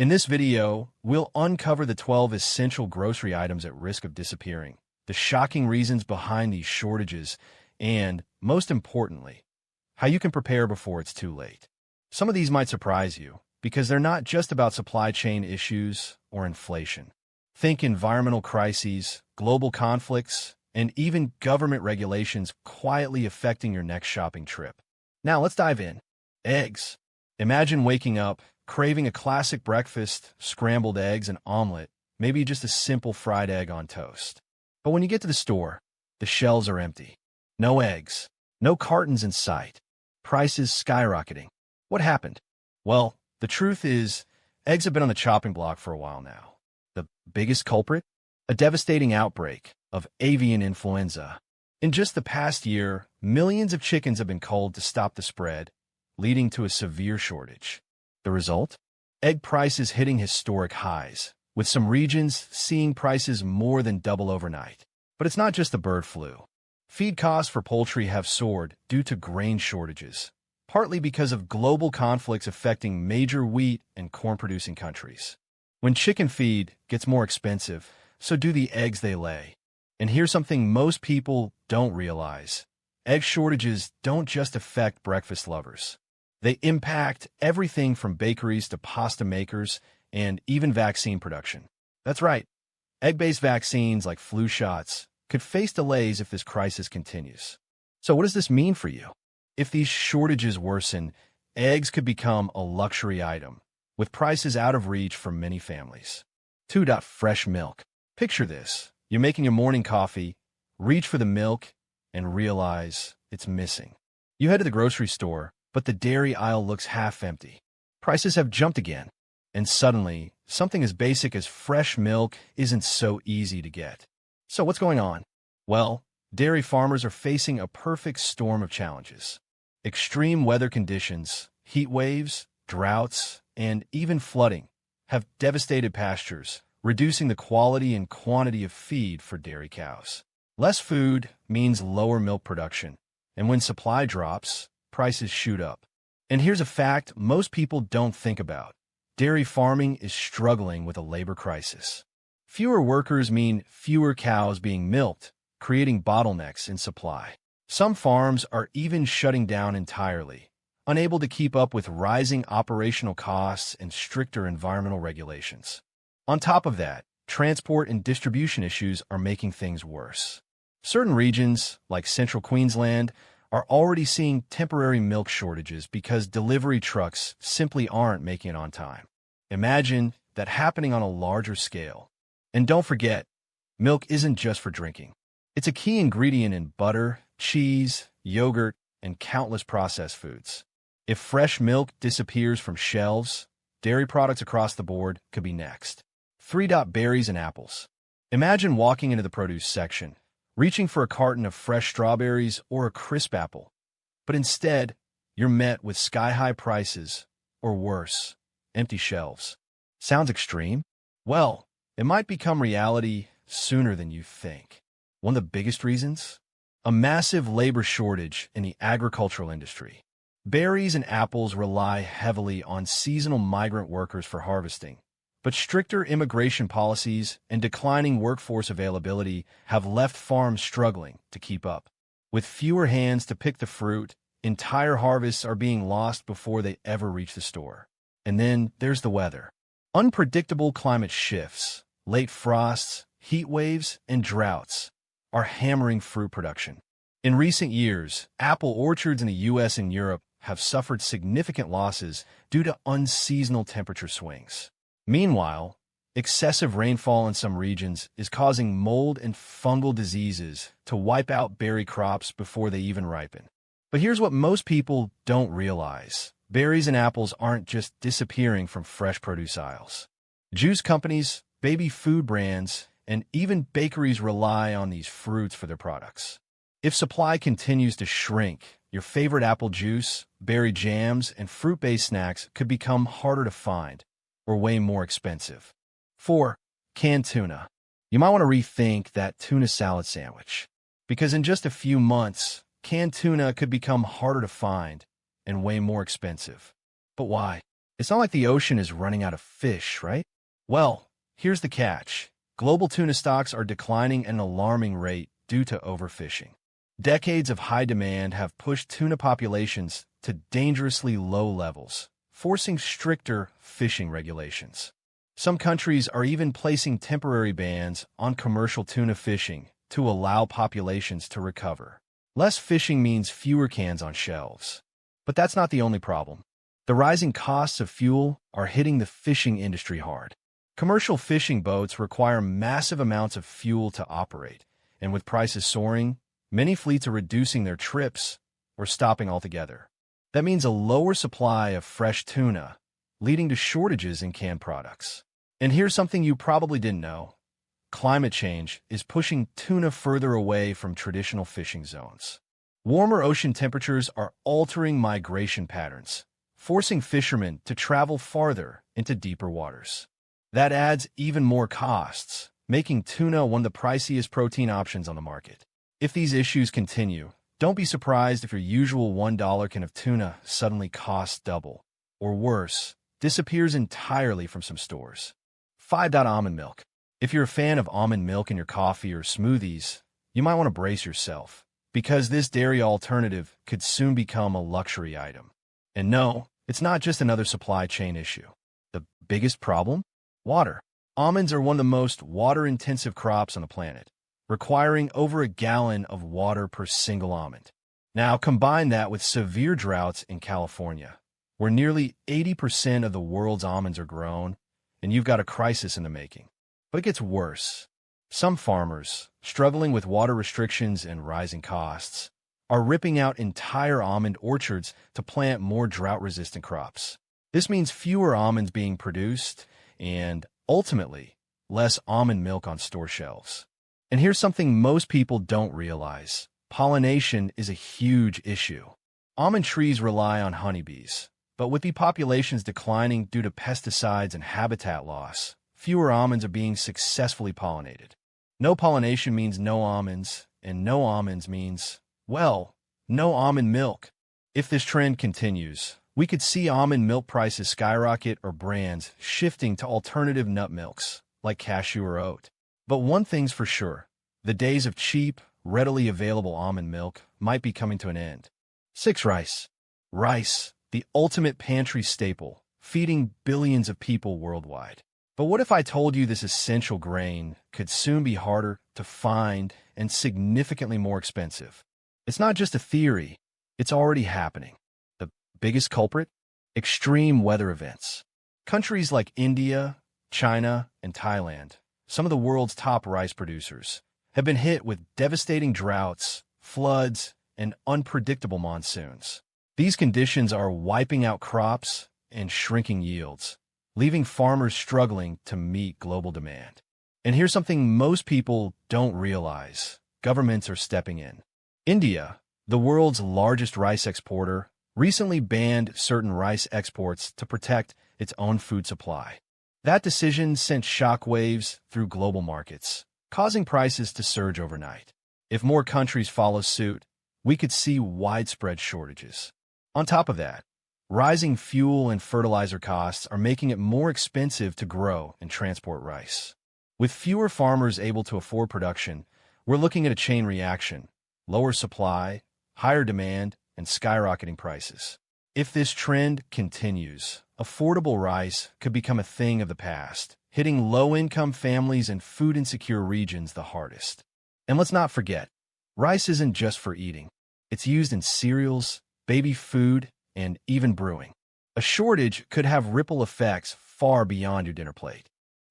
In this video, we'll uncover the 12 essential grocery items at risk of disappearing, the shocking reasons behind these shortages, and, most importantly, how you can prepare before it's too late. Some of these might surprise you, because they're not just about supply chain issues or inflation. Think environmental crises, global conflicts, and even government regulations quietly affecting your next shopping trip. Now let's dive in. Eggs. Imagine waking up, craving a classic breakfast, scrambled eggs and omelet, maybe just a simple fried egg on toast. But when you get to the store, the shelves are empty. No eggs, no cartons in sight, prices skyrocketing. What happened? Well, the truth is, eggs have been on the chopping block for a while now. The biggest culprit? A devastating outbreak of avian influenza. In just the past year, millions of chickens have been culled to stop the spread, leading to a severe shortage. The result? Egg prices hitting historic highs, with some regions seeing prices more than double overnight. But it's not just the bird flu. Feed costs for poultry have soared due to grain shortages, partly because of global conflicts affecting major wheat and corn-producing countries. When chicken feed gets more expensive, so do the eggs they lay. And here's something most people don't realize. Egg shortages don't just affect breakfast lovers. They impact everything from bakeries to pasta makers and even vaccine production. That's right. Egg-based vaccines like flu shots could face delays if this crisis continues. So what does this mean for you? If these shortages worsen, eggs could become a luxury item, with prices out of reach for many families. 2. Fresh milk. Picture this. You're making your morning coffee, reach for the milk, and realize it's missing. You head to the grocery store, but the dairy aisle looks half empty. Prices have jumped again, and suddenly, something as basic as fresh milk isn't so easy to get. So what's going on? Well, dairy farmers are facing a perfect storm of challenges. Extreme weather conditions, heat waves, droughts, and even flooding have devastated pastures, reducing the quality and quantity of feed for dairy cows. Less food means lower milk production, and when supply drops, prices shoot up. And here's a fact most people don't think about. Dairy farming is struggling with a labor crisis. Fewer workers mean fewer cows being milked, creating bottlenecks in supply. Some farms are even shutting down entirely, unable to keep up with rising operational costs and stricter environmental regulations. On top of that, transport and distribution issues are making things worse. Certain regions, like central Queensland, are already seeing temporary milk shortages because delivery trucks simply aren't making it on time. Imagine that happening on a larger scale. And don't forget, milk isn't just for drinking. It's a key ingredient in butter, cheese, yogurt, and countless processed foods. If fresh milk disappears from shelves, dairy products across the board could be next. 3. Berries and apples. Imagine walking into the produce section, reaching for a carton of fresh strawberries or a crisp apple. But instead, you're met with sky-high prices, or worse, empty shelves. Sounds extreme? Well, it might become reality sooner than you think. One of the biggest reasons? A massive labor shortage in the agricultural industry. Berries and apples rely heavily on seasonal migrant workers for harvesting, but stricter immigration policies and declining workforce availability have left farms struggling to keep up. With fewer hands to pick the fruit, entire harvests are being lost before they ever reach the store. And then there's the weather. Unpredictable climate shifts, late frosts, heat waves, and droughts are hammering fruit production. In recent years, apple orchards in the US and Europe have suffered significant losses due to unseasonal temperature swings. Meanwhile, excessive rainfall in some regions is causing mold and fungal diseases to wipe out berry crops before they even ripen. But here's what most people don't realize. Berries and apples aren't just disappearing from fresh produce aisles. Juice companies, baby food brands, and even bakeries rely on these fruits for their products. If supply continues to shrink, your favorite apple juice, berry jams, and fruit-based snacks could become harder to find or way more expensive. 4. Canned tuna. You might want to rethink that tuna salad sandwich, because in just a few months, canned tuna could become harder to find and way more expensive. But why? It's not like the ocean is running out of fish, right? Well, here's the catch. Global tuna stocks are declining at an alarming rate due to overfishing. Decades of high demand have pushed tuna populations to dangerously low levels, forcing stricter fishing regulations. Some countries are even placing temporary bans on commercial tuna fishing to allow populations to recover. Less fishing means fewer cans on shelves. But that's not the only problem. The rising costs of fuel are hitting the fishing industry hard. Commercial fishing boats require massive amounts of fuel to operate, and with prices soaring, many fleets are reducing their trips or stopping altogether. That means a lower supply of fresh tuna, leading to shortages in canned products. And here's something you probably didn't know. Climate change is pushing tuna further away from traditional fishing zones. Warmer ocean temperatures are altering migration patterns, forcing fishermen to travel farther into deeper waters. That adds even more costs, making tuna one of the priciest protein options on the market. If these issues continue, don't be surprised if your usual $1 can of tuna suddenly costs double, or worse, disappears entirely from some stores. 5. Almond milk. If you're a fan of almond milk in your coffee or smoothies, you might want to brace yourself, because this dairy alternative could soon become a luxury item. And no, it's not just another supply chain issue. The biggest problem? Water. Almonds are one of the most water-intensive crops on the planet, requiring over a gallon of water per single almond. Now, combine that with severe droughts in California, where nearly 80% of the world's almonds are grown, and you've got a crisis in the making. But it gets worse. Some farmers, struggling with water restrictions and rising costs, are ripping out entire almond orchards to plant more drought-resistant crops. This means fewer almonds being produced and, ultimately, less almond milk on store shelves. And here's something most people don't realize. Pollination is a huge issue. Almond trees rely on honeybees, but with bee populations declining due to pesticides and habitat loss, fewer almonds are being successfully pollinated. No pollination means no almonds, and no almonds means, well, no almond milk. If this trend continues, we could see almond milk prices skyrocket or brands shifting to alternative nut milks, like cashew or oat. But one thing's for sure, the days of cheap, readily available almond milk might be coming to an end. 6. Rice. Rice, the ultimate pantry staple, feeding billions of people worldwide. But what if I told you this essential grain could soon be harder to find and significantly more expensive? It's not just a theory, it's already happening. The biggest culprit? Extreme weather events. Countries like India, China, and Thailand, some of the world's top rice producers, have been hit with devastating droughts, floods, and unpredictable monsoons. These conditions are wiping out crops and shrinking yields, leaving farmers struggling to meet global demand. And here's something most people don't realize. Governments are stepping in. India, the world's largest rice exporter, recently banned certain rice exports to protect its own food supply. That decision sent shockwaves through global markets, causing prices to surge overnight. If more countries follow suit, we could see widespread shortages. On top of that, rising fuel and fertilizer costs are making it more expensive to grow and transport rice. With fewer farmers able to afford production, we're looking at a chain reaction: lower supply, higher demand, and skyrocketing prices. If this trend continues, affordable rice could become a thing of the past, hitting low-income families and food-insecure regions the hardest. And let's not forget, rice isn't just for eating. It's used in cereals, baby food, and even brewing. A shortage could have ripple effects far beyond your dinner plate.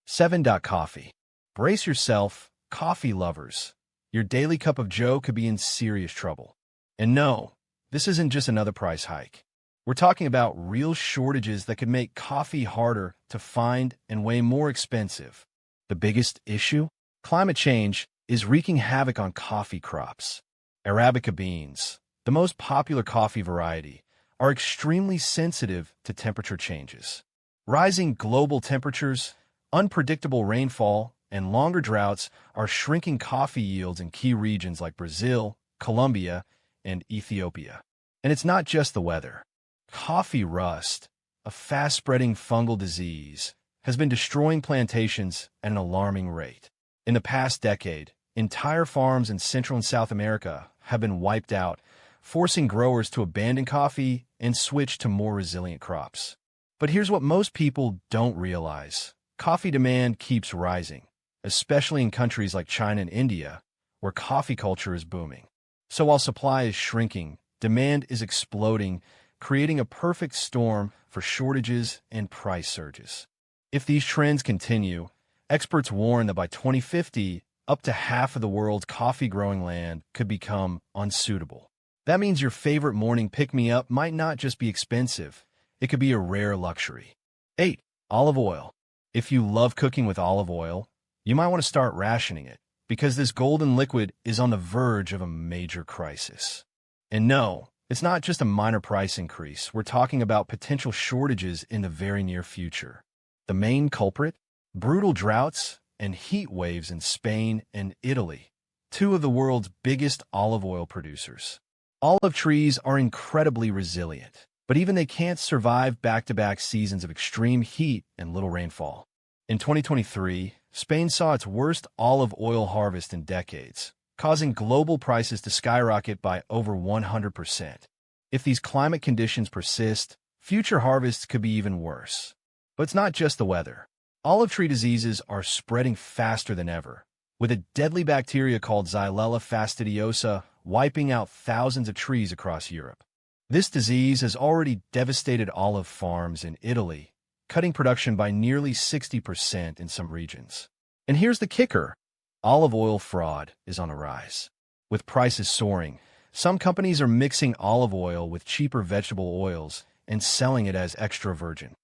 7. Coffee. Brace yourself, coffee lovers. Your daily cup of joe could be in serious trouble. And no, this isn't just another price hike. We're talking about real shortages that could make coffee harder to find and way more expensive. The biggest issue? Climate change is wreaking havoc on coffee crops. Arabica beans, the most popular coffee variety, are extremely sensitive to temperature changes. Rising global temperatures, unpredictable rainfall, and longer droughts are shrinking coffee yields in key regions like Brazil, Colombia, and Ethiopia. And it's not just the weather. Coffee rust, a fast-spreading fungal disease, has been destroying plantations at an alarming rate. In the past decade, entire farms in Central and South America have been wiped out, forcing growers to abandon coffee and switch to more resilient crops. But here's what most people don't realize. Coffee demand keeps rising, especially in countries like China and India, where coffee culture is booming. So while supply is shrinking, demand is exploding, creating a perfect storm for shortages and price surges. If these trends continue, experts warn that by 2050, up to half of the world's coffee-growing land could become unsuitable. That means your favorite morning pick-me-up might not just be expensive, it could be a rare luxury. 8. Olive oil. If you love cooking with olive oil, you might want to start rationing it, because this golden liquid is on the verge of a major crisis. And no, it's not just a minor price increase. We're talking about potential shortages in the very near future. The main culprit? Brutal droughts and heat waves in Spain and Italy, two of the world's biggest olive oil producers. Olive trees are incredibly resilient, but even they can't survive back-to-back seasons of extreme heat and little rainfall. In 2023, Spain saw its worst olive oil harvest in decades, causing global prices to skyrocket by over 100%. If these climate conditions persist, future harvests could be even worse. But it's not just the weather. Olive tree diseases are spreading faster than ever, with a deadly bacteria called Xylella fastidiosa wiping out thousands of trees across Europe. This disease has already devastated olive farms in Italy, cutting production by nearly 60% in some regions. And here's the kicker. Olive oil fraud is on a rise. With prices soaring, some companies are mixing olive oil with cheaper vegetable oils and selling it as extra virgin.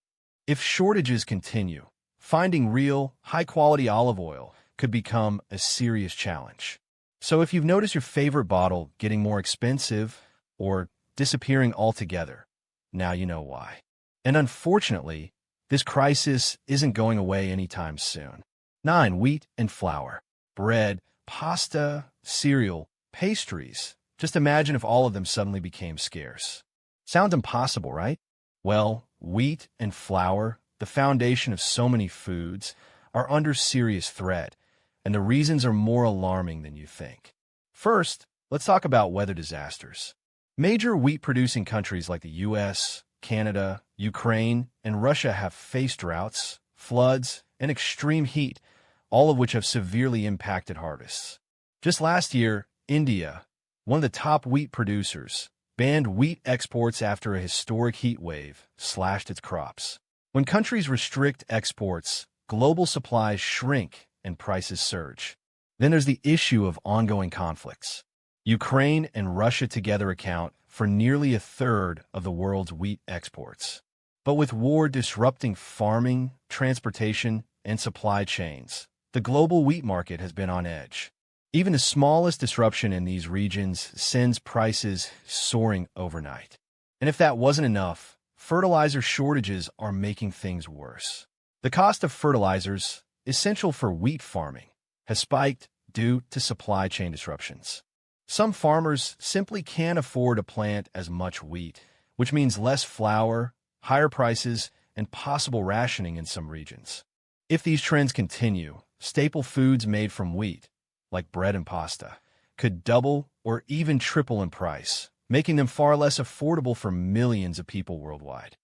If shortages continue, finding real, high-quality olive oil could become a serious challenge. So if you've noticed your favorite bottle getting more expensive or disappearing altogether, now you know why. And unfortunately, this crisis isn't going away anytime soon. 9. Wheat and flour. Bread, pasta, cereal, pastries. Just imagine if all of them suddenly became scarce. Sounds impossible, right? Well, wheat and flour, the foundation of so many foods, are under serious threat, and the reasons are more alarming than you think. First, let's talk about weather disasters. Major wheat-producing countries like the US, Canada, Ukraine, and Russia have faced droughts, floods, and extreme heat, all of which have severely impacted harvests. Just last year, India, one of the top wheat producers, banned wheat exports after a historic heat wave slashed its crops. When countries restrict exports, global supplies shrink and prices surge. Then there's the issue of ongoing conflicts. Ukraine and Russia together account for nearly a third of the world's wheat exports. But with war disrupting farming, transportation, and supply chains, the global wheat market has been on edge. Even the smallest disruption in these regions sends prices soaring overnight. And if that wasn't enough, fertilizer shortages are making things worse. The cost of fertilizers, essential for wheat farming, has spiked due to supply chain disruptions. Some farmers simply can't afford to plant as much wheat, which means less flour, higher prices, and possible rationing in some regions. If these trends continue, staple foods made from wheat, like bread and pasta, could double or even triple in price, making them far less affordable for millions of people worldwide.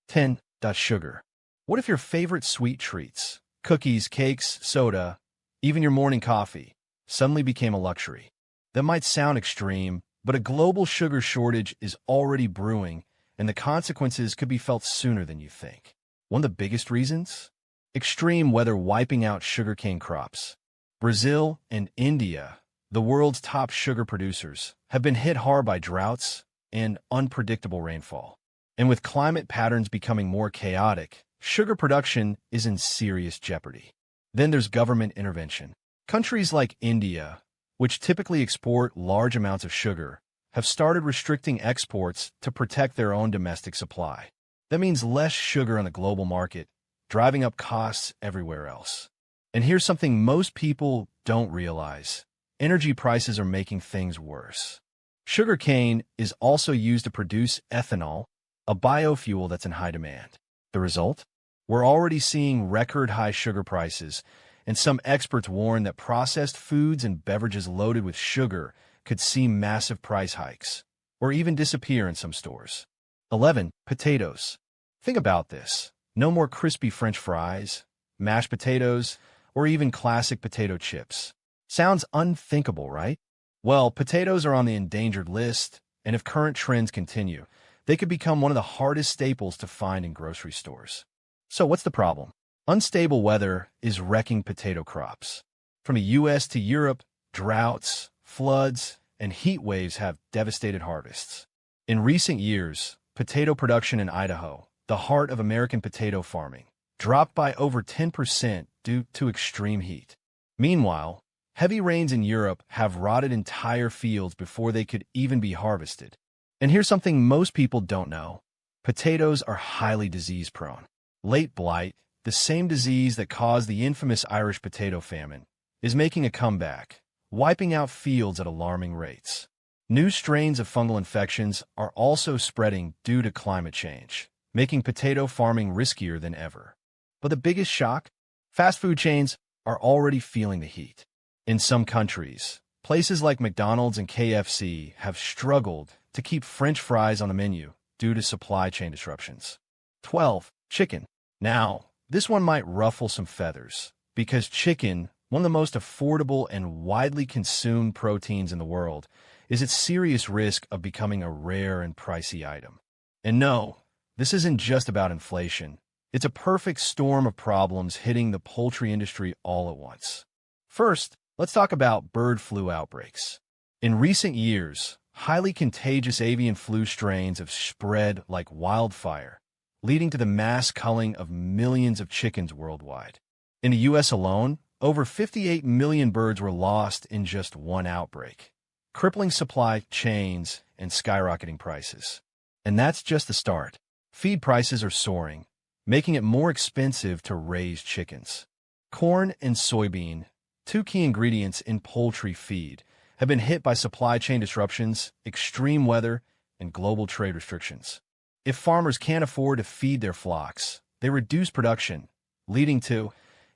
10. Sugar. What if your favorite sweet treats, cookies, cakes, soda, even your morning coffee, suddenly became a luxury? That might sound extreme, but a global sugar shortage is already brewing, and the consequences could be felt sooner than you think. One of the biggest reasons? Extreme weather wiping out sugarcane crops. Brazil and India, the world's top sugar producers, have been hit hard by droughts and unpredictable rainfall. And with climate patterns becoming more chaotic, sugar production is in serious jeopardy. Then there's government intervention. Countries like India, which typically export large amounts of sugar, have started restricting exports to protect their own domestic supply. That means less sugar on the global market, driving up costs everywhere else. And here's something most people don't realize. Energy prices are making things worse. Sugarcane is also used to produce ethanol, a biofuel that's in high demand. The result? We're already seeing record-high sugar prices, and some experts warn that processed foods and beverages loaded with sugar could see massive price hikes, or even disappear in some stores. 11. Potatoes. Think about this. No more crispy French fries, mashed potatoes, or even classic potato chips. Sounds unthinkable, right? Well, potatoes are on the endangered list, and if current trends continue, they could become one of the hardest staples to find in grocery stores. So what's the problem? Unstable weather is wrecking potato crops. From the US to Europe, droughts, floods, and heat waves have devastated harvests. In recent years, potato production in Idaho, the heart of American potato farming, dropped by over 10% due to extreme heat. Meanwhile, heavy rains in Europe have rotted entire fields before they could even be harvested. And here's something most people don't know. Potatoes are highly disease-prone. Late blight, the same disease that caused the infamous Irish potato famine, is making a comeback, wiping out fields at alarming rates. New strains of fungal infections are also spreading due to climate change, making potato farming riskier than ever. But the biggest shock? Fast food chains are already feeling the heat. In some countries, places like McDonald's and KFC have struggled to keep French fries on the menu due to supply chain disruptions. 12. Chicken. Now, this one might ruffle some feathers, because chicken, one of the most affordable and widely consumed proteins in the world, is at serious risk of becoming a rare and pricey item. And no, this isn't just about inflation. It's a perfect storm of problems hitting the poultry industry all at once. First, let's talk about bird flu outbreaks. In recent years, highly contagious avian flu strains have spread like wildfire, leading to the mass culling of millions of chickens worldwide. In the U.S. alone, over 58 million birds were lost in just one outbreak, crippling supply chains and skyrocketing prices. And that's just the start. Feed prices are soaring, making it more expensive to raise chickens. Corn and soybean, two key ingredients in poultry feed, have been hit by supply chain disruptions, extreme weather, and global trade restrictions. If farmers can't afford to feed their flocks, they reduce production, leading to,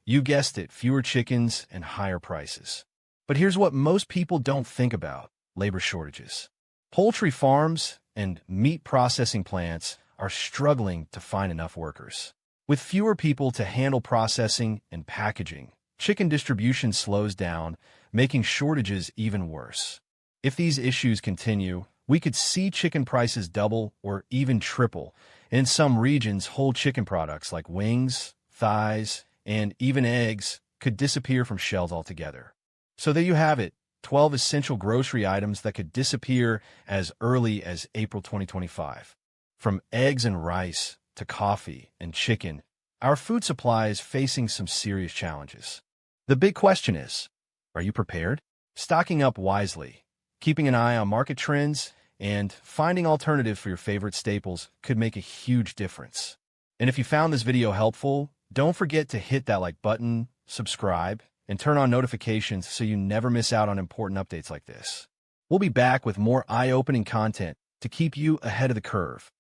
you guessed it, fewer chickens and higher prices. But here's what most people don't think about: labor shortages. Poultry farms and meat processing plants are struggling to find enough workers. With fewer people to handle processing and packaging, chicken distribution slows down, making shortages even worse. If these issues continue, we could see chicken prices double or even triple. In some regions, whole chicken products like wings, thighs, and even eggs could disappear from shelves altogether. So there you have it, 12 essential grocery items that could disappear as early as April 2025. From eggs and rice to coffee and chicken, our food supply is facing some serious challenges. The big question is, are you prepared? Stocking up wisely, keeping an eye on market trends, and finding alternatives for your favorite staples could make a huge difference. And if you found this video helpful, don't forget to hit that like button, subscribe, and turn on notifications so you never miss out on important updates like this. We'll be back with more eye-opening content to keep you ahead of the curve.